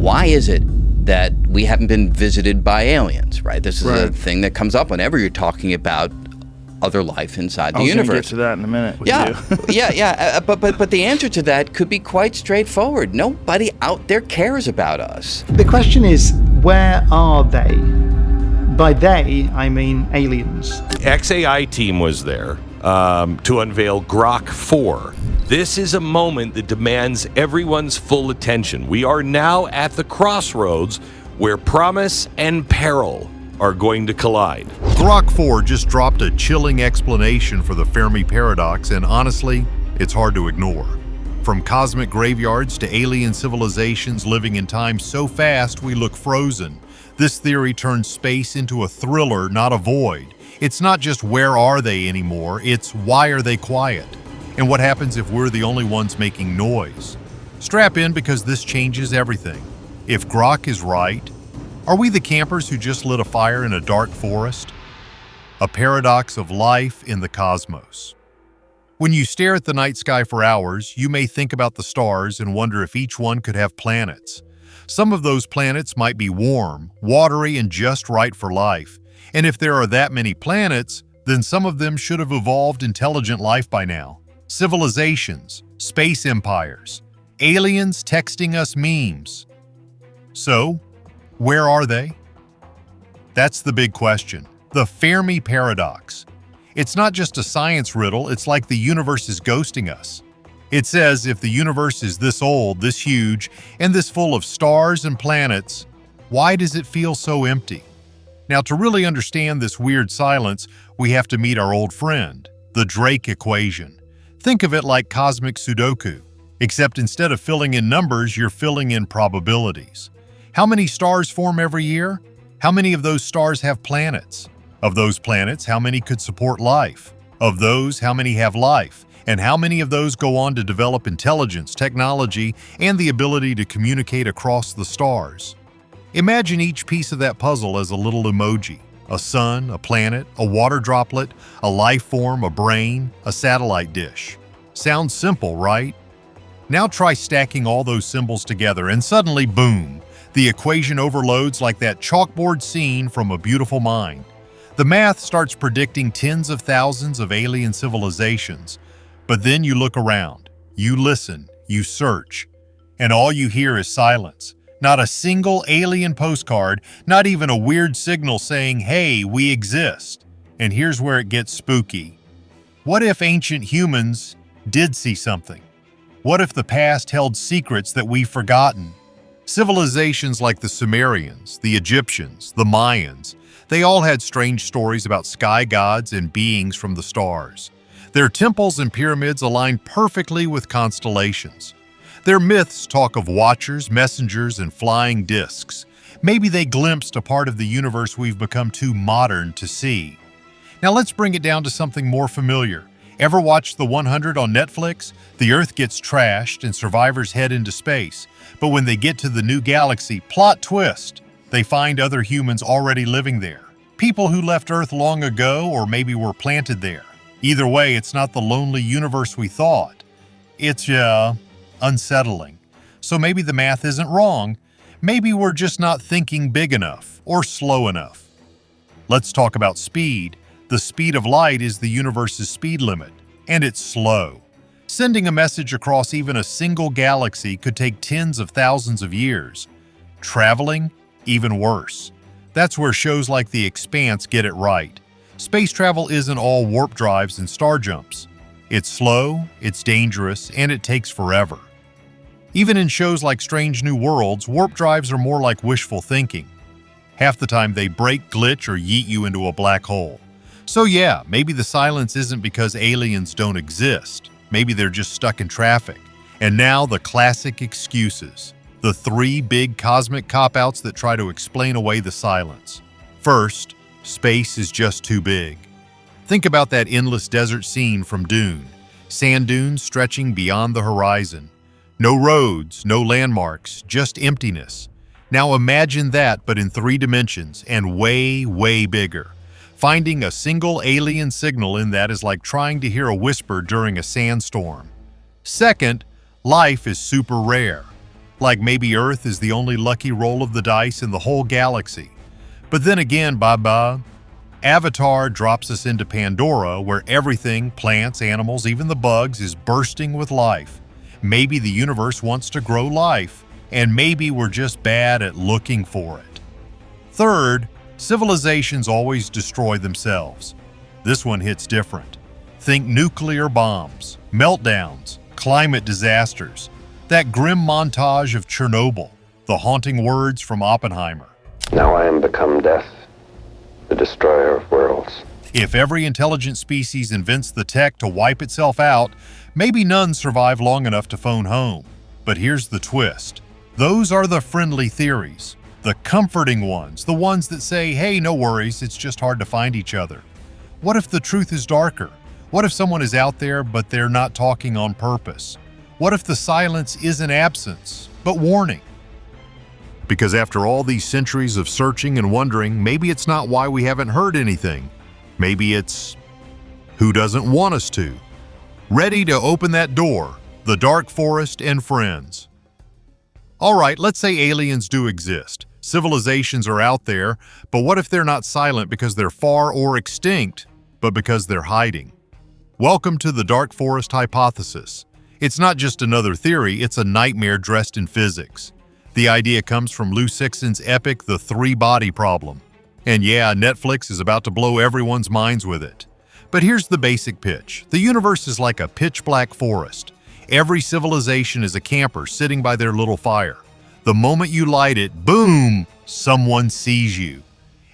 why is it that we haven't been visited by aliens, right? This is a thing that comes up whenever you're talking about other life inside the universe. I was going to get to that in a minute with you. But the answer to that could be quite straightforward. Nobody out there cares about us. The question is, where are they? By they, I mean aliens. XAI team was there to unveil Grok 4. This is a moment that demands everyone's full attention. We are now at the crossroads where promise and peril are going to collide. Grok 4 just dropped a chilling explanation for the Fermi Paradox, and honestly, it's hard to ignore. From cosmic graveyards to alien civilizations living in time so fast we look frozen, this theory turns space into a thriller, not a void. It's not just where are they anymore, it's why are they quiet? And what happens if we're the only ones making noise? Strap in, because this changes everything. If Grok is right, are we the campers who just lit a fire in a dark forest? A paradox of life in the cosmos. When you stare at the night sky for hours, you may think about the stars and wonder if each one could have planets. Some of those planets might be warm, watery, and just right for life. And if there are that many planets, then some of them should have evolved intelligent life by now. Civilizations, space empires, aliens texting us memes. So, where are they? That's the big question. The Fermi Paradox. It's not just a science riddle, it's like the universe is ghosting us. It says if the universe is this old, this huge, and this full of stars and planets, why does it feel so empty? Now, to really understand this weird silence, we have to meet our old friend, the Drake equation. Think of it like cosmic Sudoku, except instead of filling in numbers, you're filling in probabilities. How many stars form every year? How many of those stars have planets? Of those planets, how many could support life? Of those, how many have life? And how many of those go on to develop intelligence, technology, and the ability to communicate across the stars? Imagine each piece of that puzzle as a little emoji. A sun, a planet, a water droplet, a life form, a brain, a satellite dish. Sounds simple, right? Now try stacking all those symbols together and suddenly, boom, the equation overloads like that chalkboard scene from A Beautiful Mind. The math starts predicting tens of thousands of alien civilizations. But then you look around, you listen, you search, and all you hear is silence. Not a single alien postcard, not even a weird signal saying, hey, we exist. And here's where it gets spooky. What if ancient humans did see something? What if the past held secrets that we've forgotten? Civilizations like the Sumerians, the Egyptians, the Mayans, they all had strange stories about sky gods and beings from the stars. Their temples and pyramids aligned perfectly with constellations. Their myths talk of watchers, messengers, and flying discs. Maybe they glimpsed a part of the universe we've become too modern to see. Now let's bring it down to something more familiar. Ever watch The 100 on Netflix? The Earth gets trashed and survivors head into space. But when they get to the new galaxy, plot twist, they find other humans already living there. People who left Earth long ago or maybe were planted there. Either way, it's not the lonely universe we thought. It's, unsettling. So maybe the math isn't wrong. Maybe we're just not thinking big enough or slow enough. Let's talk about speed. The speed of light is the universe's speed limit, and it's slow. Sending a message across even a single galaxy could take tens of thousands of years. Traveling, even worse. That's where shows like The Expanse get it right. Space travel isn't all warp drives and star jumps. It's slow, it's dangerous, and it takes forever. Even in shows like Strange New Worlds, warp drives are more like wishful thinking. Half the time they break, glitch, or yeet you into a black hole. So yeah, maybe the silence isn't because aliens don't exist. Maybe they're just stuck in traffic. And now the classic excuses. The three big cosmic cop-outs that try to explain away the silence. First, space is just too big. Think about that endless desert scene from Dune. Sand dunes stretching beyond the horizon. No roads, no landmarks, just emptiness. Now imagine that, but in 3 dimensions and way, way bigger. Finding a single alien signal in that is like trying to hear a whisper during a sandstorm. Second, life is super rare. Like maybe Earth is the only lucky roll of the dice in the whole galaxy. But then again, bye-bye. Avatar drops us into Pandora, where everything, plants, animals, even the bugs, is bursting with life. Maybe the universe wants to grow life, and maybe we're just bad at looking for it. Third, civilizations always destroy themselves. This one hits different. Think nuclear bombs, meltdowns, climate disasters, that grim montage of Chernobyl, the haunting words from Oppenheimer. Now I am become death, the destroyer of worlds. If every intelligent species invents the tech to wipe itself out, maybe none survive long enough to phone home. But here's the twist. Those are the friendly theories, the comforting ones, the ones that say, hey, no worries, it's just hard to find each other. What if the truth is darker? What if someone is out there, but they're not talking on purpose? What if the silence isn't absence, but warning? Because after all these centuries of searching and wondering, maybe it's not why we haven't heard anything. Maybe it's who doesn't want us to. Ready to open that door, the dark forest and friends. All right, let's say aliens do exist. Civilizations are out there, but what if they're not silent because they're far or extinct, but because they're hiding? Welcome to the dark forest hypothesis. It's not just another theory, it's a nightmare dressed in physics. The idea comes from Lou Sixton's epic The Three-Body Problem. And yeah, Netflix is about to blow everyone's minds with it. But here's the basic pitch. The universe is like a pitch-black forest. Every civilization is a camper sitting by their little fire. The moment you light it, boom, someone sees you.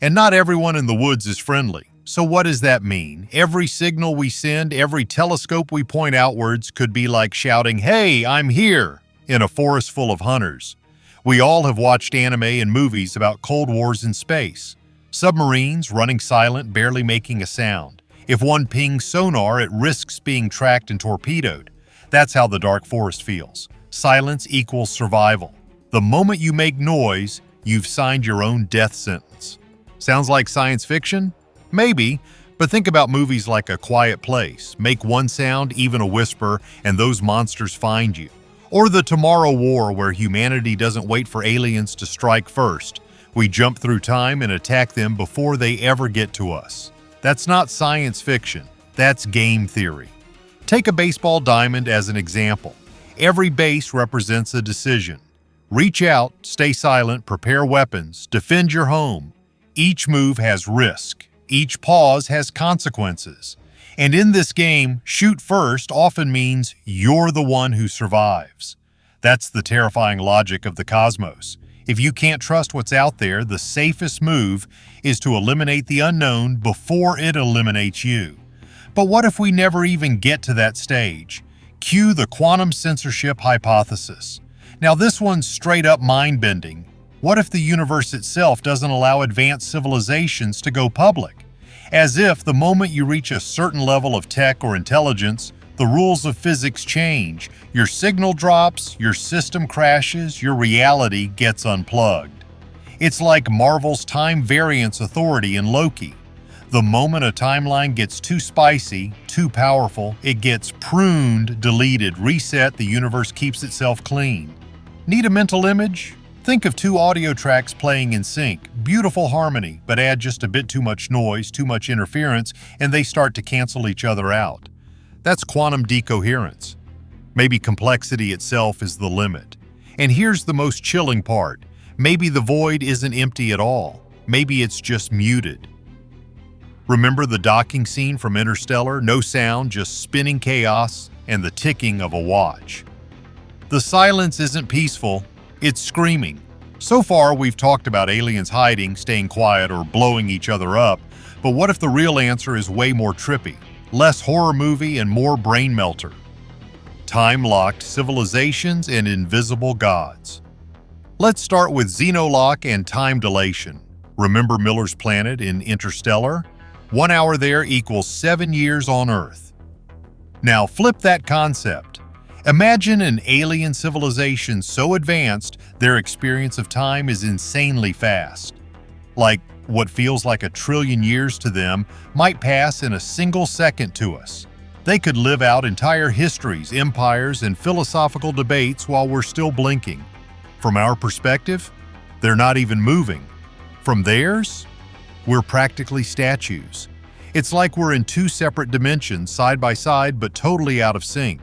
And not everyone in the woods is friendly. So what does that mean? Every signal we send, every telescope we point outwards could be like shouting, "Hey, I'm here," in a forest full of hunters. We all have watched anime and movies about Cold Wars in space. Submarines running silent, barely making a sound. If one pings sonar, it risks being tracked and torpedoed. That's how the dark forest feels. Silence equals survival. The moment you make noise, you've signed your own death sentence. Sounds like science fiction? Maybe, but think about movies like A Quiet Place. Make one sound, even a whisper, and those monsters find you. Or the Tomorrow War, where humanity doesn't wait for aliens to strike first. We jump through time and attack them before they ever get to us. That's not science fiction. That's game theory. Take a baseball diamond as an example. Every base represents a decision. Reach out, stay silent, prepare weapons, defend your home. Each move has risk. Each pause has consequences. And in this game, shoot first often means you're the one who survives. That's the terrifying logic of the cosmos. If you can't trust what's out there, the safest move is to eliminate the unknown before it eliminates you. But what if we never even get to that stage? Cue the quantum censorship hypothesis. Now this one's straight up mind-bending. What if the universe itself doesn't allow advanced civilizations to go public? As if the moment you reach a certain level of tech or intelligence, the rules of physics change. Your signal drops, your system crashes, your reality gets unplugged. It's like Marvel's time variance authority in Loki. The moment a timeline gets too spicy, too powerful, it gets pruned, deleted, reset, the universe keeps itself clean. Need a mental image? Think of two audio tracks playing in sync, beautiful harmony, but add just a bit too much noise, too much interference, and they start to cancel each other out. That's quantum decoherence. Maybe complexity itself is the limit. And here's the most chilling part. Maybe the void isn't empty at all. Maybe it's just muted. Remember the docking scene from Interstellar? No sound, just spinning chaos and the ticking of a watch. The silence isn't peaceful, it's screaming. So far, we've talked about aliens hiding, staying quiet, or blowing each other up, but what if the real answer is way more trippy? Less horror movie and more brain melter. Time-locked civilizations and invisible gods. Let's start with xenolock and time dilation. Remember Miller's planet in Interstellar? 1 hour there equals 7 years on Earth. Now flip that concept. Imagine an alien civilization so advanced their experience of time is insanely fast. Like what feels like 1 trillion years to them might pass in a single second to us. They could live out entire histories, empires, and philosophical debates while we're still blinking. From our perspective, they're not even moving. From theirs, we're practically statues. It's like we're in two separate dimensions, side by side, but totally out of sync.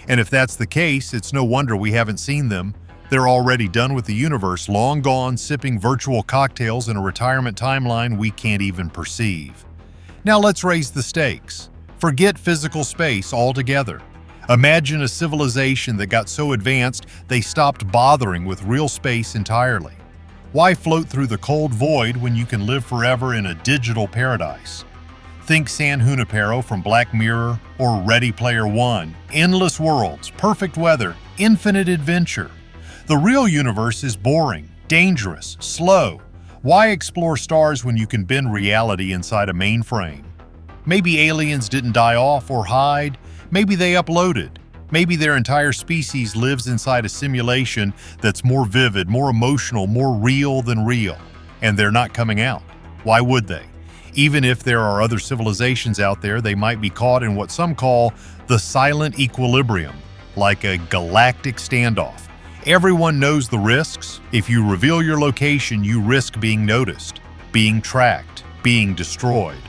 And if that's the case, it's no wonder we haven't seen them. They're already done with the universe, long gone, sipping virtual cocktails in a retirement timeline we can't even perceive. Now let's raise the stakes. Forget physical space altogether. Imagine a civilization that got so advanced they stopped bothering with real space entirely. Why float through the cold void when you can live forever in a digital paradise? Think San Junipero from Black Mirror or Ready Player One. Endless worlds, perfect weather, infinite adventure. The real universe is boring, dangerous, slow. Why explore stars when you can bend reality inside a mainframe? Maybe aliens didn't die off or hide. Maybe they uploaded. Maybe their entire species lives inside a simulation that's more vivid, more emotional, more real than real. And they're not coming out. Why would they? Even if there are other civilizations out there, they might be caught in what some call the silent equilibrium, like a galactic standoff. Everyone knows the risks. If you reveal your location, you risk being noticed, being tracked, being destroyed.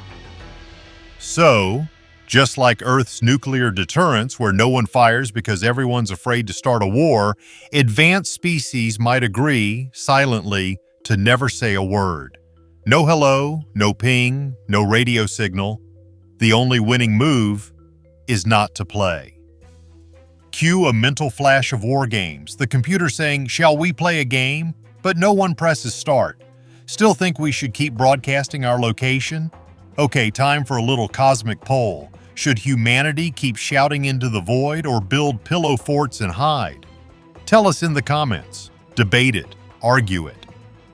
So, just like Earth's nuclear deterrence, where no one fires because everyone's afraid to start a war, advanced species might agree, silently, to never say a word. No hello, no ping, no radio signal. The only winning move is not to play. Cue a mental flash of war games, the computer saying, "Shall we play a game?" But no one presses start. Still think we should keep broadcasting our location? Okay, time for a little cosmic poll. Should humanity keep shouting into the void or build pillow forts and hide? Tell us in the comments. Debate it. Argue it.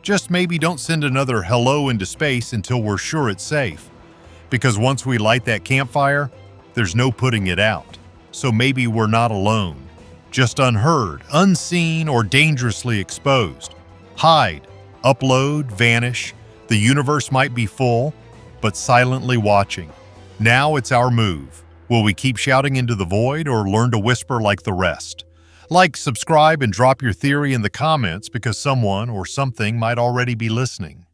Just maybe don't send another hello into space until we're sure it's safe. Because once we light that campfire, there's no putting it out. So maybe we're not alone. Just unheard, unseen, or dangerously exposed. Hide, upload, vanish. The universe might be full, but silently watching. Now it's our move. Will we keep shouting into the void or learn to whisper like the rest? Like, subscribe, and drop your theory in the comments because someone or something might already be listening.